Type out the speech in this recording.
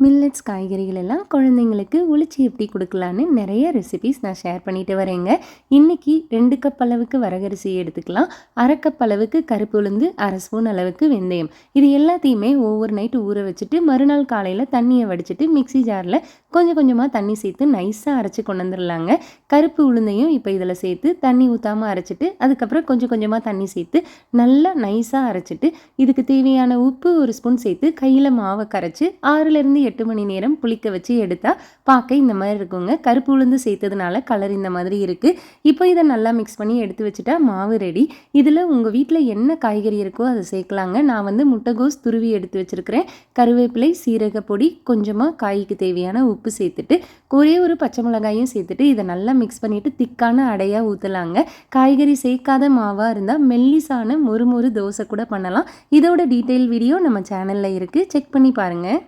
Millets காய்கறிகள் எல்லாம் குழந்தைங்களுக்கு ஒளிச்சு எப்படி கொடுக்கலான்னு நிறைய ரெசிபிஸ் நான் ஷேர் பண்ணிட்டு வரேங்க. இன்னைக்கு 2 கப் அளவுக்கு வரகரிசி எடுத்துக்கலாம். 1/2 கப் அளவுக்கு கருப்பு உளுந்து, 1/2 ஸ்பூன் அளவுக்கு வெந்தயம். இது எல்லாத்தையுமே ஓவர் நைட் ஊற வச்சுட்டு மறுநாள் காலையில் தண்ணியை வடிச்சிட்டு மிக்சி ஜாரில் கொஞ்சம் கொஞ்சமாக தண்ணி சேர்த்து நைஸாக அரைச்சி கொண்டு வந்துடலாங்க. கருப்பு உளுந்தையும் இப்போ இதில் சேர்த்து தண்ணி ஊற்றாமல் அரைச்சிட்டு அதுக்கப்புறம் கொஞ்சம் கொஞ்சமாக தண்ணி சேர்த்து நல்லா நைஸாக அரைச்சிட்டு இதுக்கு தேவையான உப்பு 1 ஸ்பூன் சேர்த்து கையில் மாவை கரைச்சி 6லேருந்து 8 மணி நேரம் புளிக்க வச்சு எடுத்தால் பார்க்க இந்த மாதிரி இருக்குங்க. கருப்பு உளுந்து சேர்த்ததுனால கலர் இந்த மாதிரி இருக்குது. இப்போ இதை நல்லா மிக்ஸ் பண்ணி எடுத்து வச்சுட்டா மாவு ரெடி. இதில் உங்கள் வீட்டில் என்ன காய்கறி இருக்கோ அதை சேர்க்கலாங்க. நான் முட்டைகோஸ் துருவி எடுத்து வச்சுருக்கிறேன். கருவேப்பிலை, சீரக பொடி, கொஞ்சமாக காய்க்கு தேவையான உப்பு சேர்த்துட்டு ஒரே ஒரு பச்சை மிளகாயும் சேர்த்துட்டு இதை நல்லா மிக்ஸ் பண்ணிவிட்டு திக்கான அடையாக ஊற்றலாங்க. காய்கறி சேர்க்காத மாவாக இருந்தால் மெல்லிசான மொறு மொறு தோசை கூட பண்ணலாம். இதோட டீட்டெயில் வீடியோ நம்ம சேனலில் இருக்குது, செக் பண்ணி பாருங்கள்.